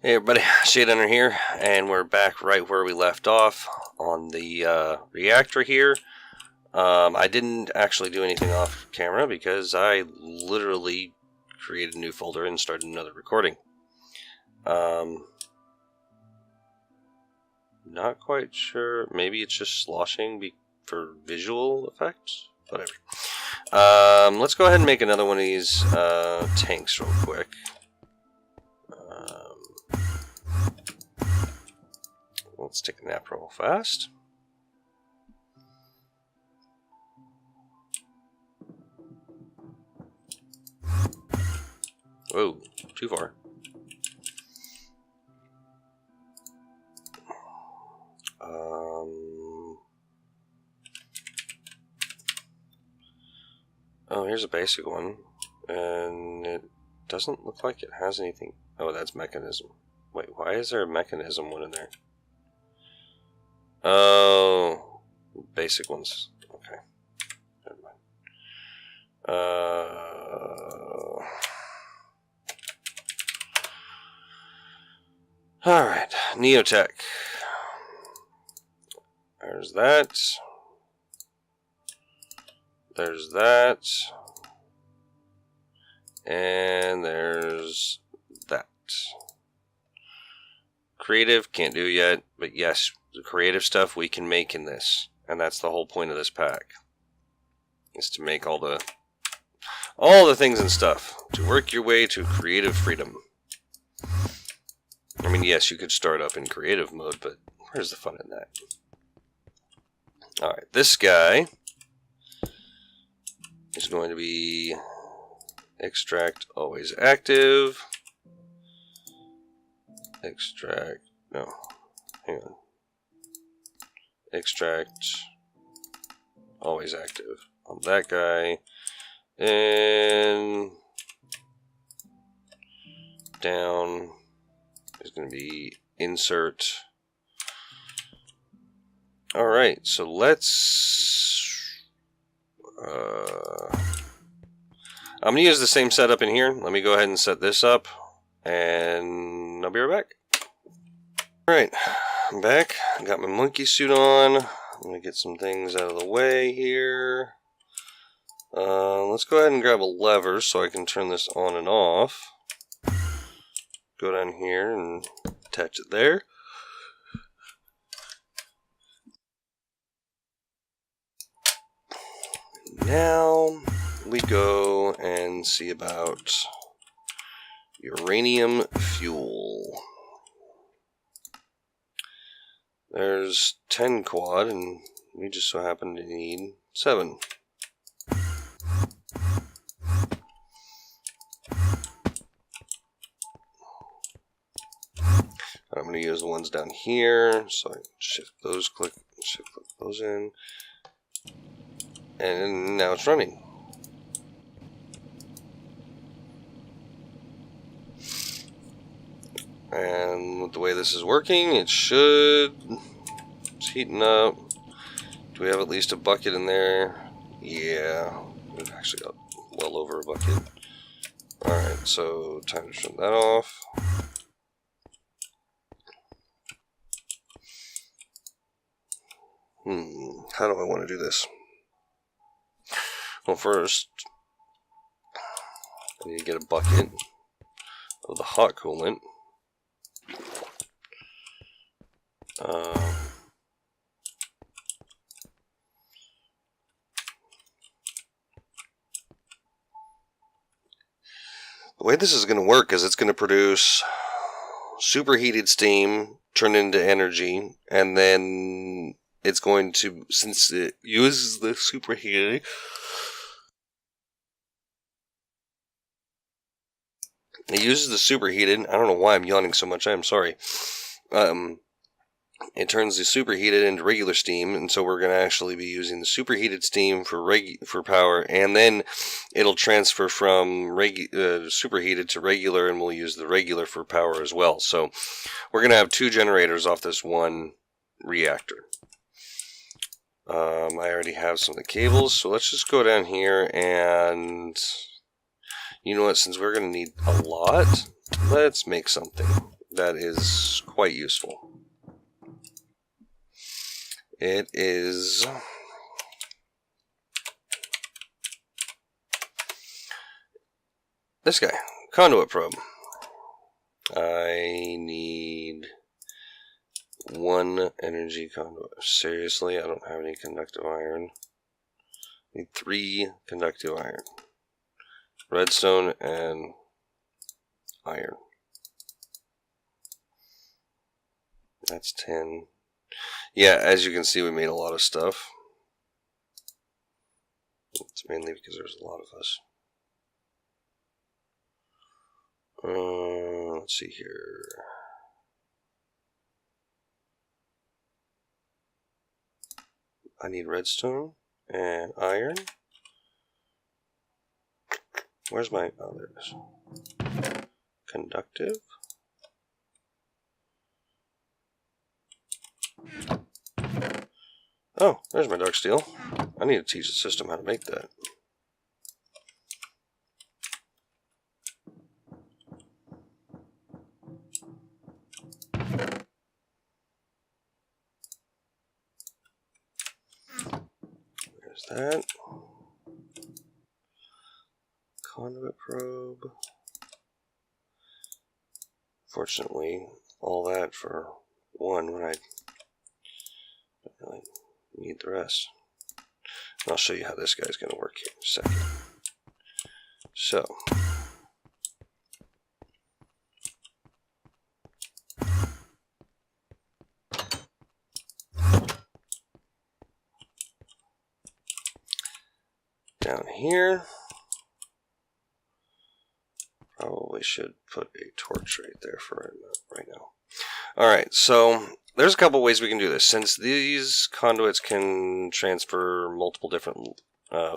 Hey everybody, Shade Hunter here, and we're back right where we left off on the reactor here. I didn't actually do anything off camera because I literally created a new folder and started another recording. Not quite sure, maybe it's just sloshing for visual effects, whatever. Let's go ahead and make another one of these tanks real quick. Let's take a nap real fast. Whoa, too far. Oh, here's a basic one. And it doesn't look like it has anything. Oh, that's mechanism. Wait, why is there a mechanism one in there? Oh, basic ones. Okay. Never mind. Alright, Neotech. There's that. There's that. And there's that. Creative, can't do yet, but yes, the creative stuff we can make in this. And that's the whole point of this pack. Is to make all the things and stuff. To work your way to creative freedom. I mean, yes, you could start up in creative mode, but where's the fun in that? Alright, this guy is going to be extract always active. Extract, no, hang on. Extract always active on that guy. And down is going to be insert. Alright, so let's I'm going to use the same setup in here. Let me go ahead and set this up, and I'll be right back. Alright, I'm back. I got my monkey suit on. I'm going to get some things out of the way here. Let's go ahead and grab a lever so I can turn this on and off. Go down here and attach it there. Now we go and see about uranium fuel. There's 10 quad, and we just so happen to need 7. I'm going to use the ones down here, so I can shift those click those in. And now it's running. And with the way this is working, it's heating up. Do we have at least a bucket in there? Yeah, we've actually got well over a bucket. Alright, so time to turn that off. How do I want to do this? Well, first, I need to get a bucket of the hot coolant. The way this is going to work is it's going to produce superheated steam, turn into energy, and then it's going to, since it uses the superheating, it uses the superheated. I don't know why I'm yawning so much. I am sorry. It turns the superheated into regular steam, and so we're going to actually be using the superheated steam for power, and then it'll transfer from superheated to regular, and we'll use the regular for power as well. So we're going to have 2 generators off this one reactor. I already have some of the cables, so let's just go down here and, you know what, since we're going to need a lot, let's make something. that is quite useful. It is this guy, conduit probe. I need 1 energy conduit. Seriously, I don't have any conductive iron. I need 3 conductive iron. Redstone and iron. That's 10. Yeah, as you can see, we made a lot of stuff. It's mainly because there's a lot of us. Let's see here. I need redstone and iron. Where's my... oh, there it is. Conductive. Oh, there's my dark steel. I need to teach the system how to make that. There's that. Conduit probe. Fortunately, all that for 1 when I don't really need the rest. And I'll show you how this guy's going to work here in a second. So, down here, probably should put a torch right there for right now. Alright, so there's a couple ways we can do this. Since these conduits can transfer multiple different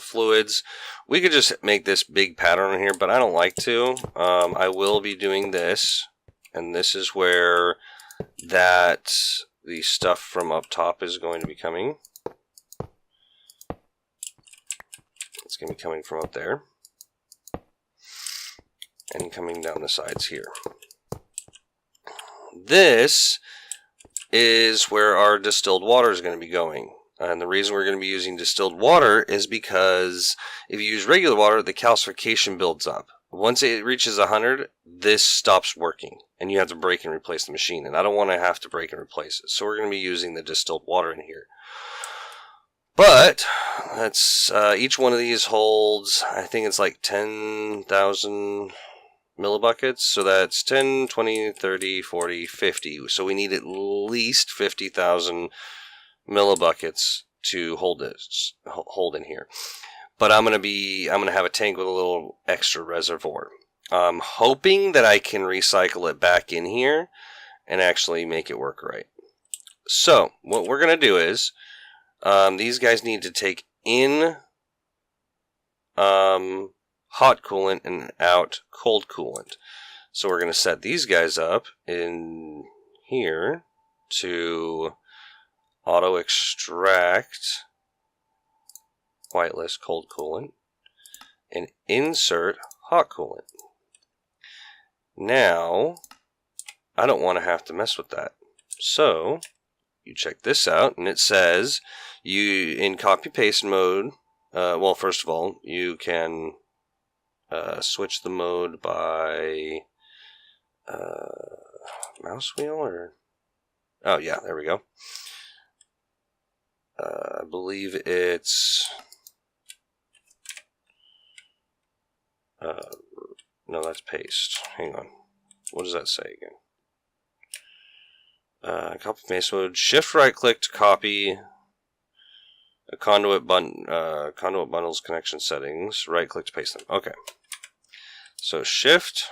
fluids, we could just make this big pattern here, but I don't like to. I will be doing this, and this is where the stuff from up top is going to be coming. It's going to be coming from up there and coming down the sides here. This is where our distilled water is going to be going. And the reason we're going to be using distilled water is because if you use regular water, the calcification builds up. Once it reaches 100, this stops working, and you have to break and replace the machine. And I don't want to have to break and replace it. So we're going to be using the distilled water in here. But that's each one of these holds, I think it's like 10,000 millibuckets. So that's 10, 20, 30, 40, 50. So we need at least 50,000 millibuckets to hold in here. But I'm gonna have a tank with a little extra reservoir. I'm hoping that I can recycle it back in here and actually make it work right. So what we're gonna do is these guys need to take in hot coolant and out cold coolant. So we're going to set these guys up in here to auto extract whitelist cold coolant and insert hot coolant. Now, I don't want to have to mess with that. So, you check this out, and it says you in copy paste mode. Well, first of all, you can switch the mode by mouse wheel, or oh yeah, there we go. I believe it's no, that's paste. Hang on, what does that say again? Copy paste mode. Shift right click to copy a conduit bundles connection settings. Right click to paste them. Okay. So shift,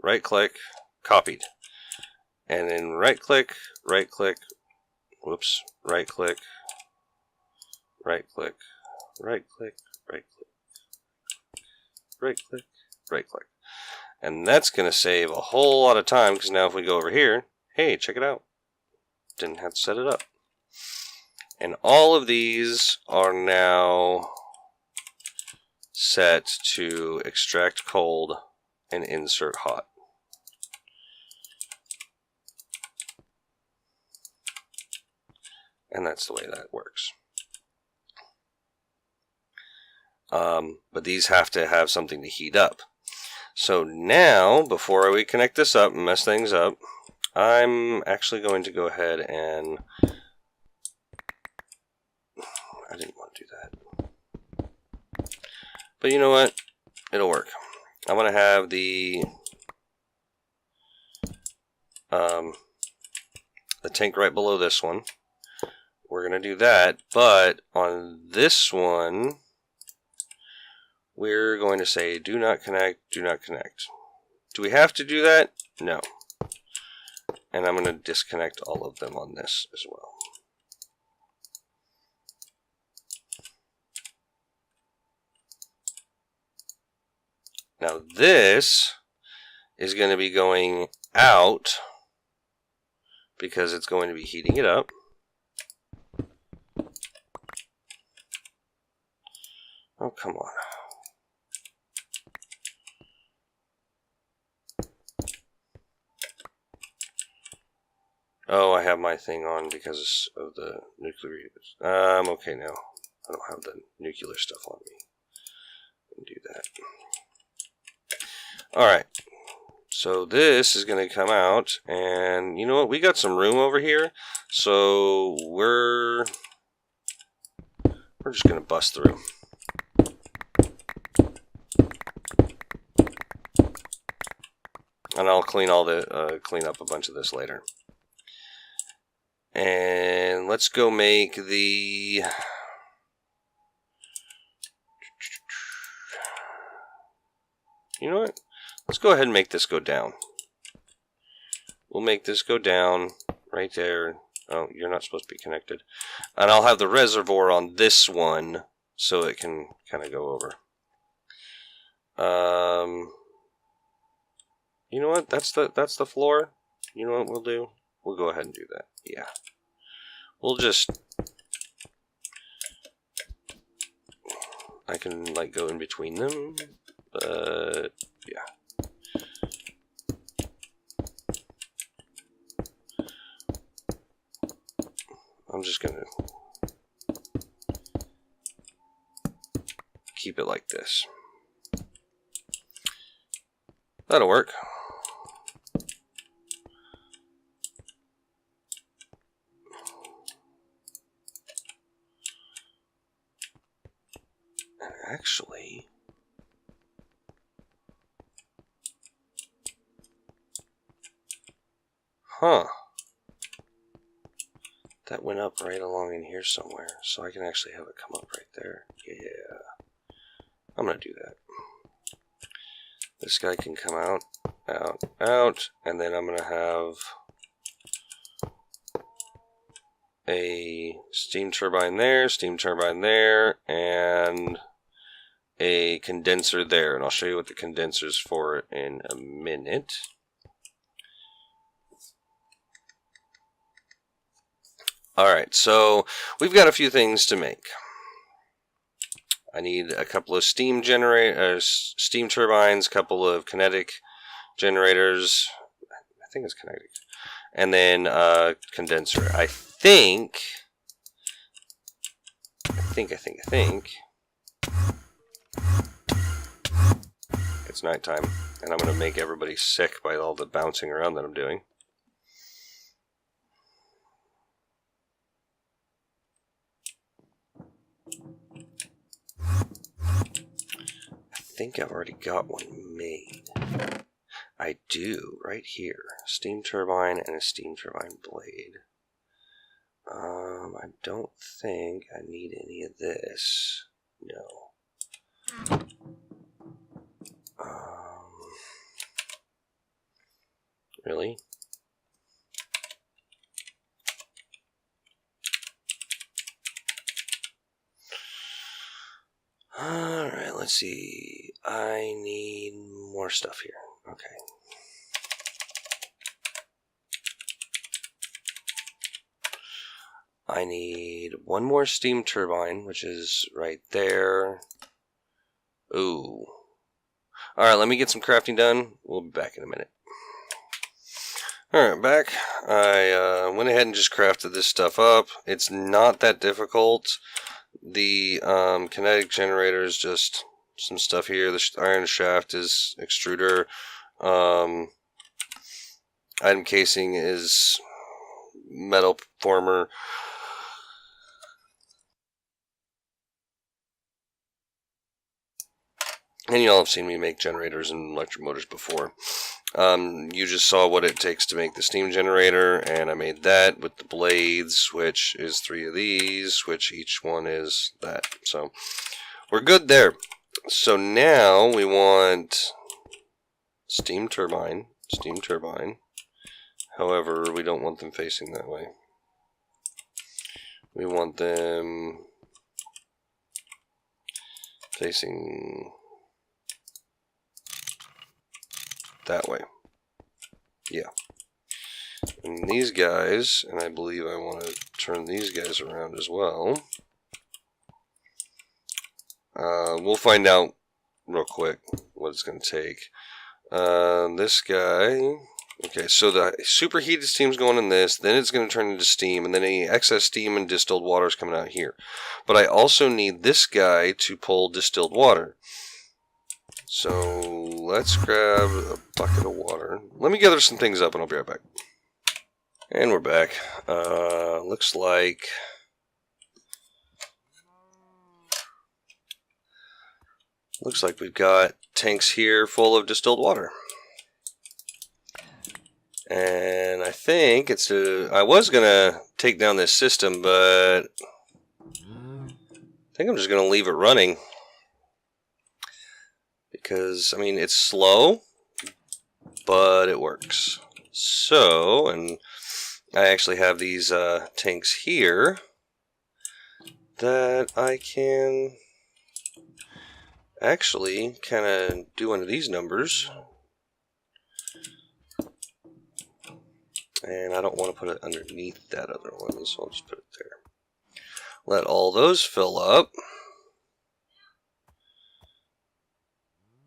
right click, copied, and then right click, whoops, right click, right click, right click, right click, right click, right click, and that's going to save a whole lot of time, because now if we go over here, hey, check it out. Didn't have to set it up. And all of these are now set to extract cold and insert hot. And that's the way that works. But these have to have something to heat up. So now, before we connect this up and mess things up, I'm actually going to go ahead and... I didn't want to do that. But you know what? It'll work. I'm going to have the tank right below this one. We're going to do that, but on this one, we're going to say do not connect, do not connect. Do we have to do that? No. And I'm going to disconnect all of them on this as well. Now this is going to be going out because it's going to be heating it up. Oh, come on. Oh, I have my thing on because of the nuclear. I'm okay now. I don't have the nuclear stuff on me. I can do that. Alright. So this is going to come out, and you know what? We got some room over here, so we're just going to bust through. And I'll clean up a bunch of this later. And let's go make the... You know what? Let's go ahead and make this go down. We'll make this go down right there. Oh, you're not supposed to be connected. And I'll have the reservoir on this one so it can kind of go over. You know what? That's the floor. You know what we'll do? We'll go ahead and do that. Yeah. We'll just... I can, like, go in between them. But, yeah. I'm just gonna keep it like this. That'll work. And actually, that went up right along in here somewhere, so I can actually have it come up right there. Yeah. I'm gonna do that. This guy can come out, out, out, and then I'm gonna have a steam turbine there, and a condenser there, and I'll show you what the condenser's for in a minute. Alright, so we've got a few things to make. I need a couple of steam turbines, a couple of kinetic generators. I think it's kinetic. And then a condenser. I think it's nighttime, and I'm going to make everybody sick by all the bouncing around that I'm doing. I think I've already got one made. I do, right here. Steam turbine and a steam turbine blade. I don't think I need any of this. No. Really? Alright, let's see. I need more stuff here. Okay. I need one more steam turbine, which is right there. Ooh. Alright, let me get some crafting done. We'll be back in a minute. Alright, back. I went ahead and just crafted this stuff up. It's not that difficult. The kinetic generator is just some stuff here. The iron shaft is extruder. Item casing is metal former. And you all have seen me make generators and electric motors before. You just saw what it takes to make the steam generator, and I made that with the blades, which is 3 of these, which each one is that. So we're good there. So now we want steam turbine. However, we don't want them facing that way. We want them facing that way. Yeah. And these guys, and I believe I want to turn these guys around as well. We'll find out real quick what it's going to take. This guy. Okay, so the superheated steam's going in this, then it's going to turn into steam, and then any excess steam and distilled water is coming out here. But I also need this guy to pull distilled water. So let's grab a bucket of water. Let me gather some things up and I'll be right back. And we're back. Looks like we've got tanks here full of distilled water. And I think it's I was gonna take down this system, but I think I'm just gonna leave it running. Because, I mean, it's slow, but it works. So, and I actually have these tanks here that I can actually kind of do one of these numbers. And I don't want to put it underneath that other one, so I'll just put it there. Let all those fill up.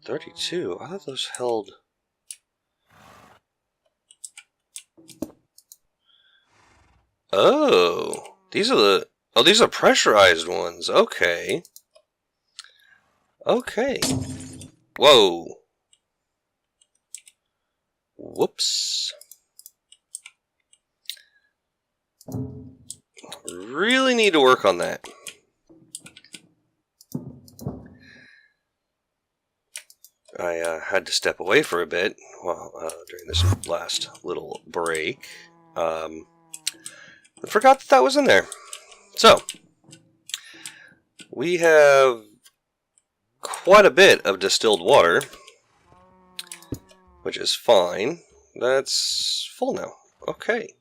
32. I thought those held. Oh, these are these are pressurized ones. Okay. Okay. Whoa. Whoops. Really need to work on that. I had to step away for a bit during this last little break. I forgot that was in there. So, we have quite a bit of distilled water, which is fine. That's full now. Okay.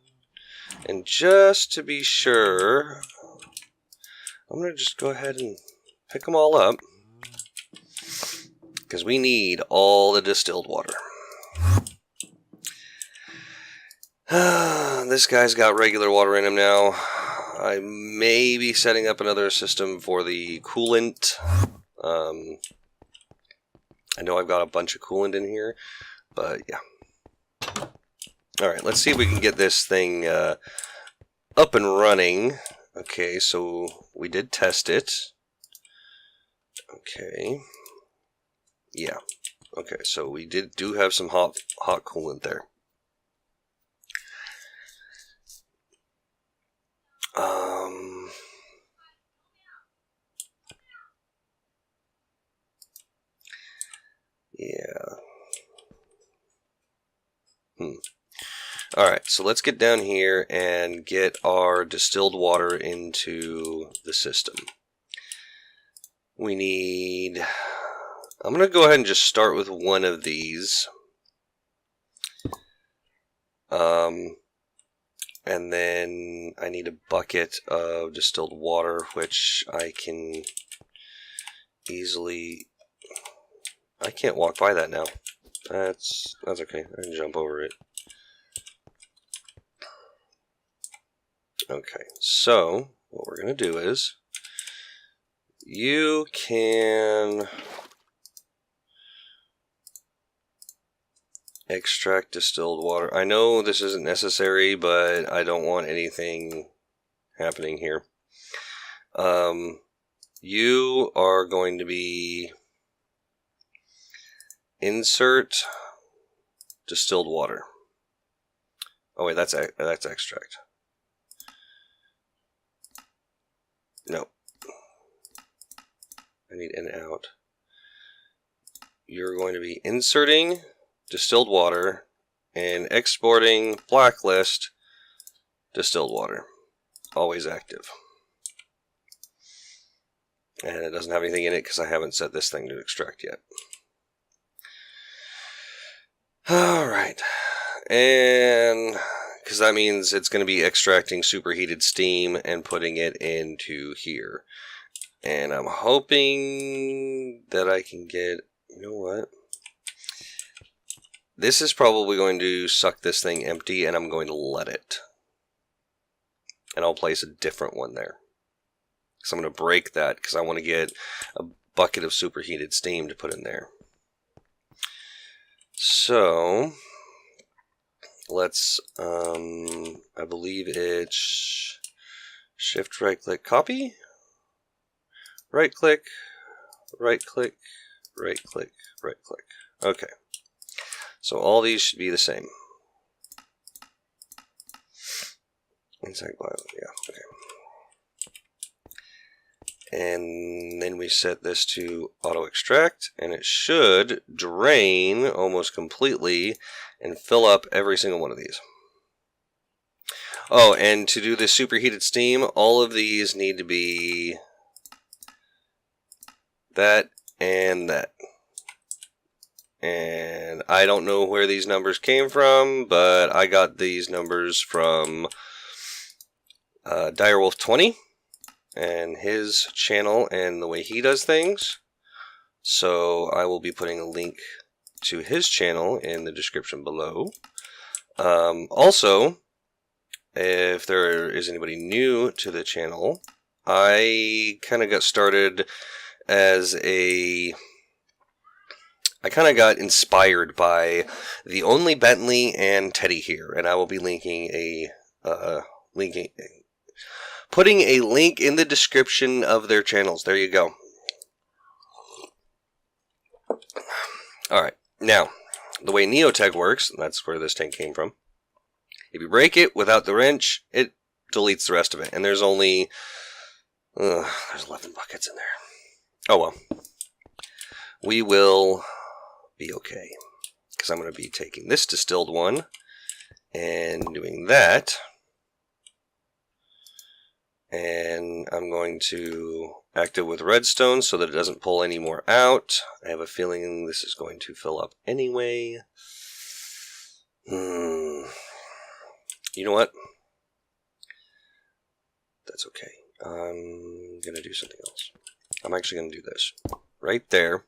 And just to be sure, I'm going to just go ahead and pick them all up. Because we need all the distilled water. This guy's got regular water in him now. I may be setting up another system for the coolant. I know I've got a bunch of coolant in here, but yeah. Alright, let's see if we can get this thing up and running. Okay, so we did test it. Okay. Yeah. Okay, so we do have some hot coolant there. Yeah. Alright, so let's get down here and get our distilled water into the system. We need... I'm going to go ahead and just start with one of these. And then I need a bucket of distilled water, which I can easily... I can't walk by that now. That's okay. I can jump over it. Okay, so what we're going to do is you can Extract distilled water. I know this isn't necessary, but I don't want anything happening here. You are going to be insert distilled water. Oh wait, that's extract. No. I need in out. You're going to be inserting distilled water and exporting blacklist distilled water. Always active. And it doesn't have anything in it because I haven't set this thing to extract yet. Alright. And because that means it's going to be extracting superheated steam and putting it into here. And I'm hoping that I can get, you know what? This is probably going to suck this thing empty, and I'm going to let it. And I'll place a different one there. So I'm going to break that because I want to get a bucket of superheated steam to put in there. So let's, I believe it's shift right click copy, right click, right click, right click, right click. Okay. So all these should be the same. Inside violet, yeah, okay. And then we set this to auto extract, and it should drain almost completely and fill up every single one of these. Oh, and to do the superheated steam, all of these need to be that and that. And I don't know where these numbers came from, but I got these numbers from Direwolf20 and his channel and the way he does things. So I will be putting a link to his channel in the description below. Also, if there is anybody new to the channel, I kind of got started as a... I kind of got inspired by TheOnlyBentey and Tedyhere, and I will be linking putting a link in the description of their channels. There you go. Alright, now, the way Neotech works, and that's where this tank came from, if you break it without the wrench, it deletes the rest of it. And there's only, there's 11 buckets in there. Oh well. We will be okay. Because I'm going to be taking this distilled one and doing that. And I'm going to act it with redstone so that it doesn't pull any more out. I have a feeling this is going to fill up anyway. You know what? That's okay. I'm going to do something else. I'm actually going to do this right there.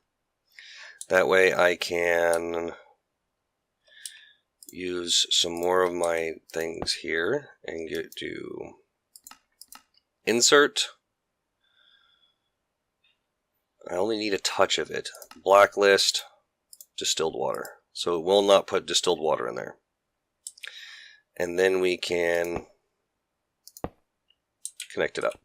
That way I can use some more of my things here and get to insert. I only need a touch of it. Blacklist distilled water. So it will not put distilled water in there. And then we can connect it up.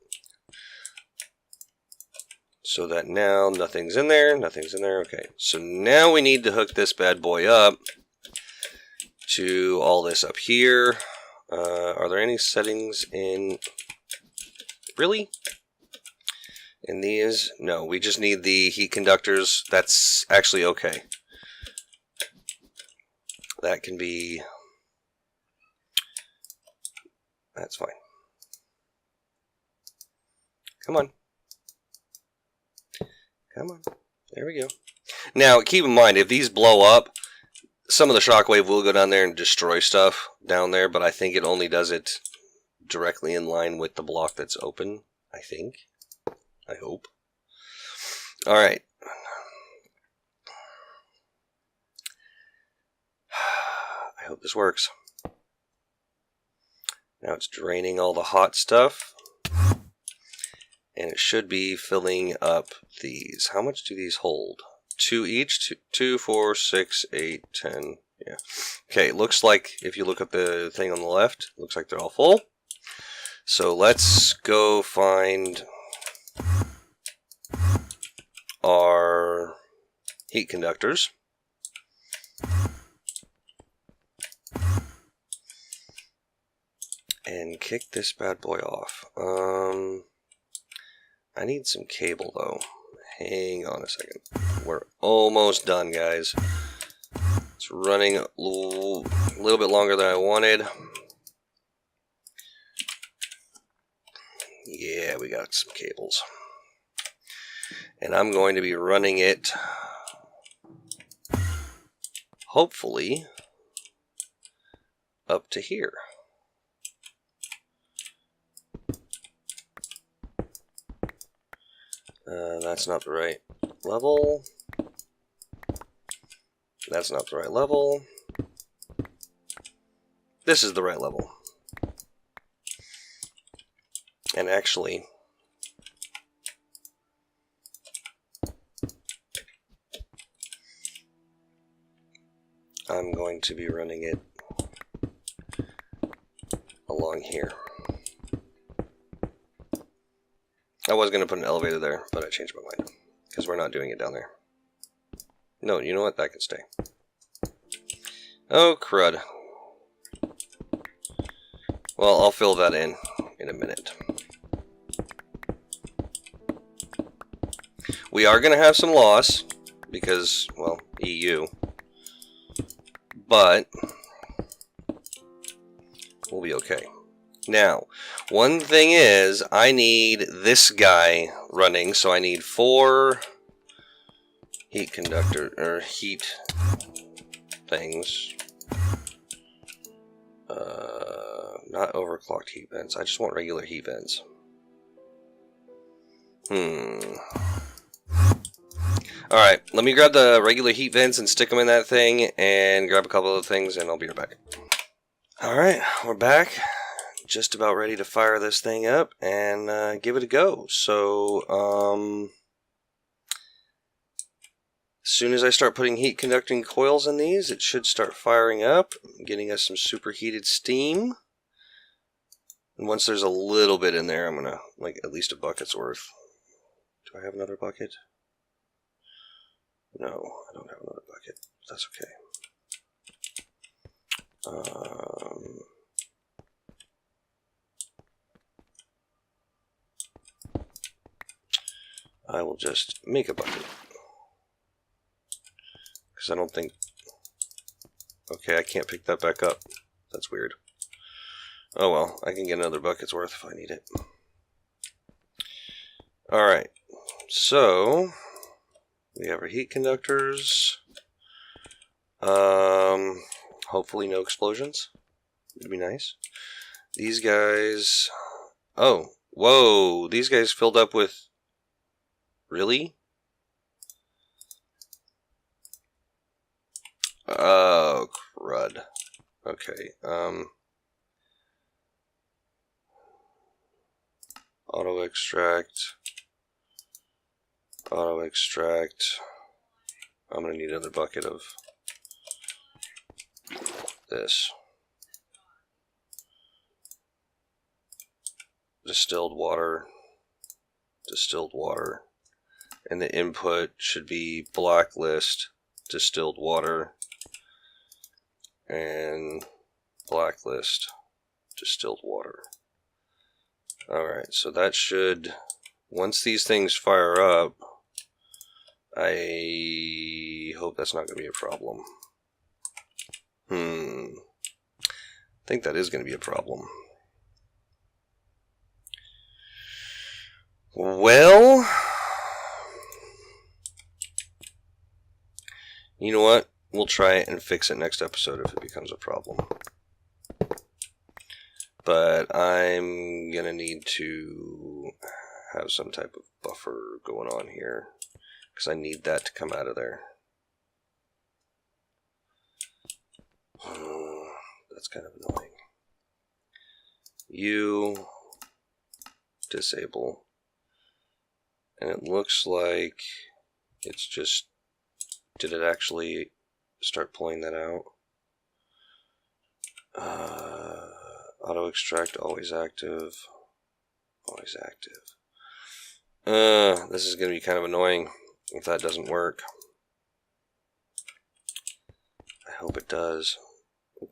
So that now nothing's in there, nothing's in there. Okay, so now we need to hook this bad boy up to all this up here. Are there any settings in... Really? In these? No, we just need the heat conductors. That's actually okay. That can be... That's fine. Come on. Come on. There we go. Now, keep in mind, if these blow up, some of the shockwave will go down there and destroy stuff down there, but I think it only does it directly in line with the block that's open, I think. I hope. Alright. I hope this works. Now it's draining all the hot stuff. And it should be filling up these. How much do these hold? 2 each? 2, 4, 6, 8, 10. Yeah. Okay, looks like if you look at the thing on the left, looks like they're all full. So let's go find our heat conductors. And kick this bad boy off. I need some cable though. Hang on a second. We're almost done, guys. It's running a little bit longer than I wanted. Yeah, we got some cables. And I'm going to be running it, hopefully, up to here. That's not the right level. That's not the right level. This is the right level. And actually, I'm going to be running it along here. I was going to put an elevator there, but I changed my mind. Because we're not doing it down there. No, you know what? That can stay. Oh, crud. Well, I'll fill that in a minute. We are going to have some loss, because, well, EU. But we'll be okay. Now, one thing is, I need this guy running, so I need 4 heat conductor, or heat things. Not overclocked heat vents, I just want regular heat vents. Alright, let me grab the regular heat vents and stick them in that thing, and grab a couple of things, and I'll be right back. Alright, we're back. Just about ready to fire this thing up and give it a go. So, as soon as I start putting heat conducting coils in these, it should start firing up, getting us some superheated steam. And once there's a little bit in there, I'm gonna, like, at least a bucket's worth. Do I have another bucket? No, I don't have another bucket. That's okay. I will just make a bucket. Because I don't think... Okay, I can't pick that back up. That's weird. Oh well, I can get another bucket's worth if I need it. Alright, so... we have our heat conductors. Hopefully no explosions. Would be nice. These guys... Oh, whoa! These guys filled up with... Really? Oh, crud. Okay, auto extract. Auto extract. I'm gonna need another bucket of this. Distilled water. Distilled water. And the input should be blacklist, distilled water, and blacklist, distilled water. Alright, so that should, once these things fire up, I hope that's not going to be a problem. I think that is going to be a problem. Well... you know what? We'll try it and fix it next episode if it becomes a problem. But I'm gonna need to have some type of buffer going on here, because I need that to come out of there. That's kind of annoying. You disable. And it looks like it's just... did it actually start pulling that out? Auto extract, always active. Always active. This is going to be kind of annoying if that doesn't work. I hope it does.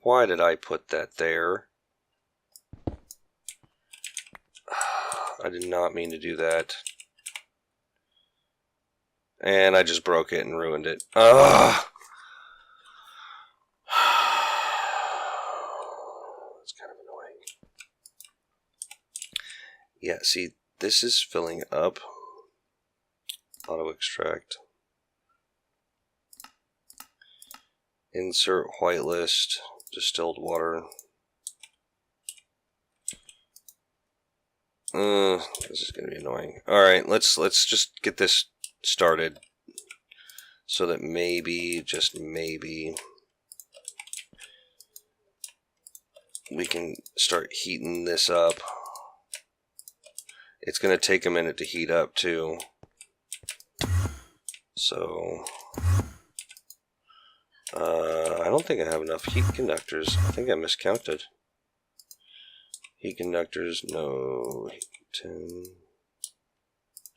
Why did I put that there? I did not mean to do that. And I just broke it and ruined it. Ugh! That's kind of annoying. Yeah, see, this is filling up. Auto extract. Insert whitelist, distilled water. This is going to be annoying. Alright, let's just get this started so that maybe, just maybe, we can start heating this up. It's going to take a minute to heat up too. So, I don't think I have enough heat conductors. I think I miscounted. Heat conductors, no, 10,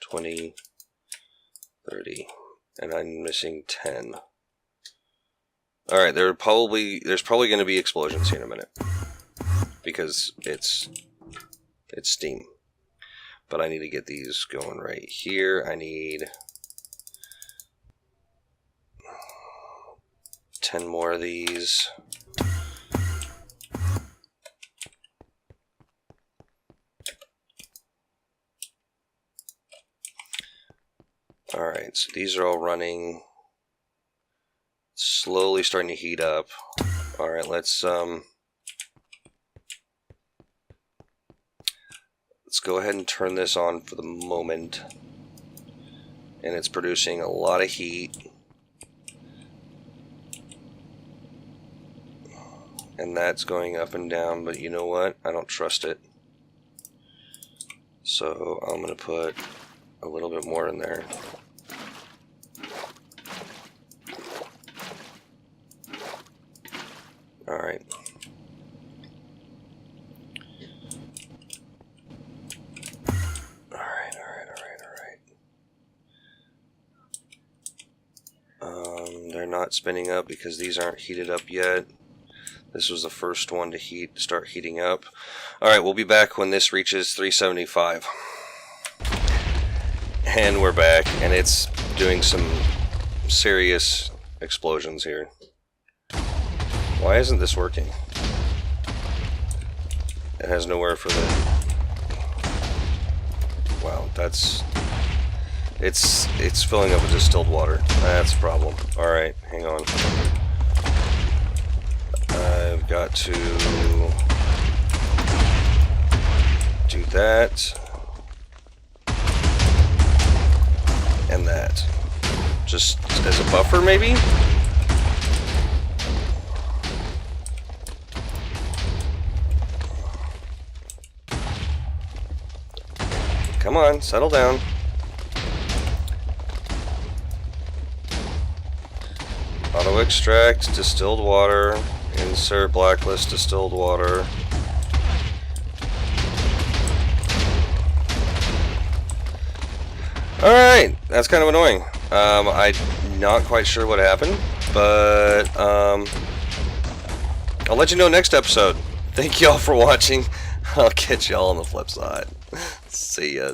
20, 30, and I'm missing 10. Alright, there's probably going to be explosions here in a minute, because it's steam. But I need to get these going right here. I need 10 more of these. Alright, so these are all running, slowly starting to heat up. Alright, let's go ahead and turn this on for the moment. And it's producing a lot of heat. And that's going up and down, but you know what? I don't trust it. So I'm going to put a little bit more in there. Alright. They're not spinning up because these aren't heated up yet. This was the first one to start heating up. Alright, we'll be back when this reaches 375. And we're back, and it's doing some serious explosions here. Why isn't this working? It has nowhere for the... Wow, that's... It's filling up with distilled water. That's a problem. Alright, hang on. I've got to do that. And that. Just as a buffer, maybe? Come on, settle down. Auto extract, distilled water, insert blacklist distilled water. Alright, that's kind of annoying. I'm not quite sure what happened, but I'll let you know next episode. Thank y'all for watching. I'll catch y'all on the flip side. See ya.